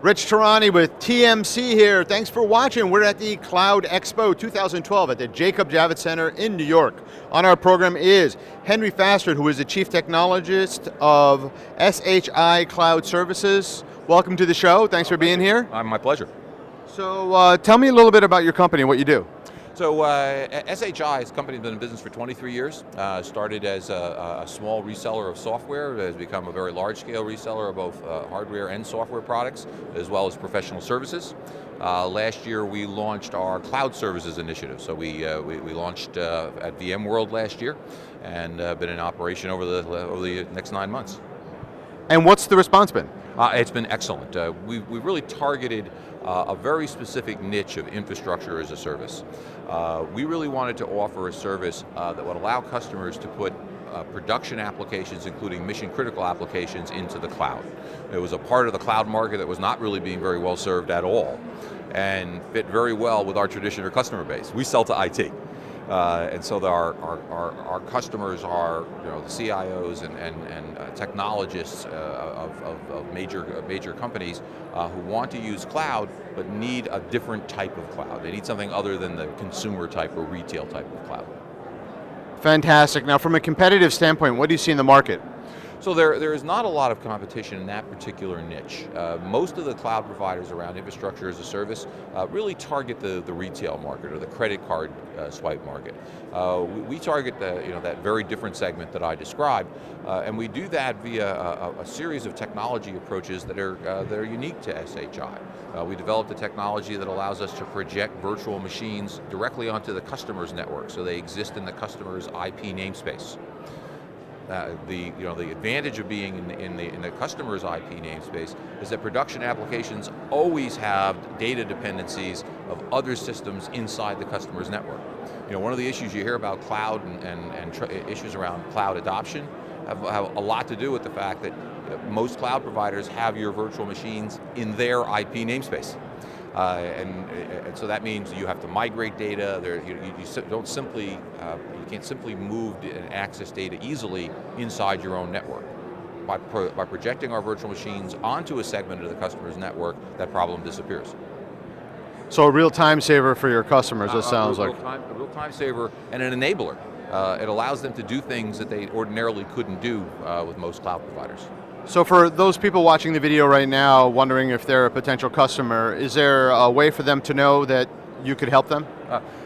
Rich Tarani with TMC here. Thanks for watching. We're at the Cloud Expo 2012 at the Jacob Javits Center in New York. On our program is Henry Fastert, who is the Chief Technologist of SHI Cloud Services. Welcome to the show. Thanks for being here. My pleasure. So tell me a little bit about your company and what you do. So SHI is a company that's been in business for 23 years. Started as a small reseller of software, has become a very large-scale reseller of both hardware and software products, as well as professional services. Last year we launched our cloud services initiative. So we launched at VMworld last year, and been in operation over the next 9 months. And what's the response been? It's been excellent. We've really targeted a very specific niche of infrastructure as a service. We really wanted to offer a service that would allow customers to put production applications, including mission critical applications, into the cloud. It was a part of the cloud market that was not really being very well served at all, and fit very well with our traditional customer base. We sell to IT. And so our customers are, the CIOs and technologists of major companies who want to use cloud but need a different type of cloud. They need something other than the consumer type or retail type of cloud. Fantastic. Now, from a competitive standpoint, what do you see in the market? So there is not a lot of competition in that particular niche. Most of the cloud providers around infrastructure as a service really target the retail market or the credit card swipe market. We target that very different segment that I described, and we do that via a series of technology approaches that are unique to SHI. We developed a technology that allows us to project virtual machines directly onto the customer's network, so they exist in the customer's IP namespace. The advantage of being in the customer's IP namespace is that production applications always have data dependencies of other systems inside the customer's network. One of the issues you hear about cloud and issues around cloud adoption have a lot to do with the fact that most cloud providers have your virtual machines in their IP namespace. And so that means you have to migrate data. You can't simply move and access data easily inside your own network. By projecting our virtual machines onto a segment of the customer's network, that problem disappears. So a real time saver for your customers, it sounds like. A real time saver and an enabler. It allows them to do things that they ordinarily couldn't do with most cloud providers. So for those people watching the video right now, wondering if they're a potential customer, is there a way for them to know that you could help them?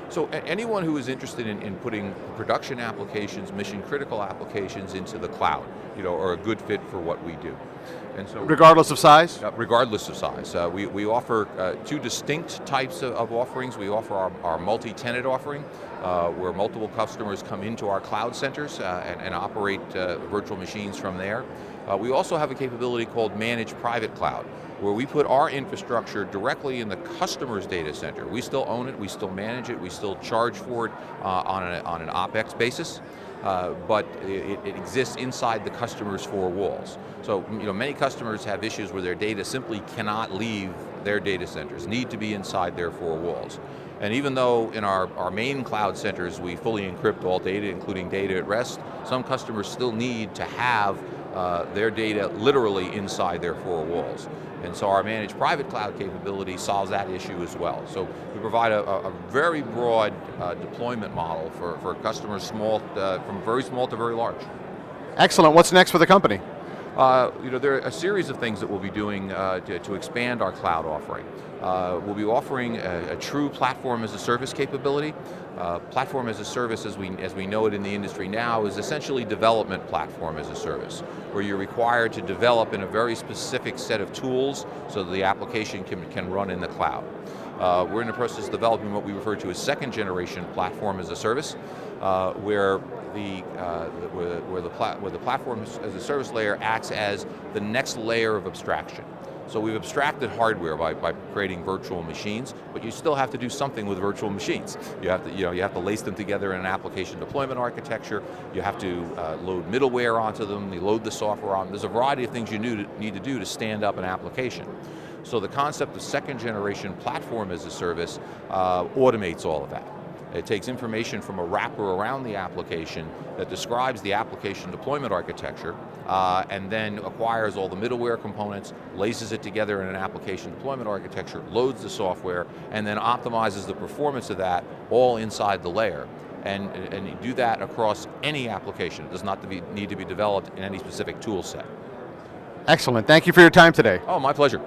So anyone who is interested in putting production applications, mission critical applications into the cloud, are a good fit for what we do. And so, regardless of size? Regardless of size. We offer two distinct types of offerings. We offer our multi-tenant offering, where multiple customers come into our cloud centers and operate virtual machines from there. We also have a capability called Managed Private Cloud, where we put our infrastructure directly in the customer's data center. We still own it, we still manage it, we still charge for it on an OpEx basis, but it exists inside the customer's four walls. So many customers have issues where their data simply cannot leave their data centers, need to be inside their four walls. And even though in our main cloud centers we fully encrypt all data, including data at rest, some customers still need to have their data literally inside their four walls. And so our Managed Private Cloud capability solves that issue as well. So we provide a very broad deployment model for customers from very small to very large. Excellent. What's next for the company? There are a series of things that we'll be doing to expand our cloud offering. We'll be offering a true platform as a service capability. Platform as a service, as we know it in the industry now, is essentially development platform as a service, where you're required to develop in a very specific set of tools so that the application can run in the cloud. We're in the process of developing what we refer to as second generation platform as a service, where the platform as a service layer acts as the next layer of abstraction. So we've abstracted hardware by creating virtual machines, but you still have to do something with virtual machines. You have to lace them together in an application deployment architecture. You have to load middleware onto them. You load the software on them. There's a variety of things you need to do to stand up an application. So the concept of second generation platform as a service automates all of that. It takes information from a wrapper around the application that describes the application deployment architecture, and then acquires all the middleware components, laces it together in an application deployment architecture, loads the software, and then optimizes the performance of that all inside the layer. And you do that across any application. It does not need to be developed in any specific tool set. Excellent, thank you for your time today. Oh, my pleasure.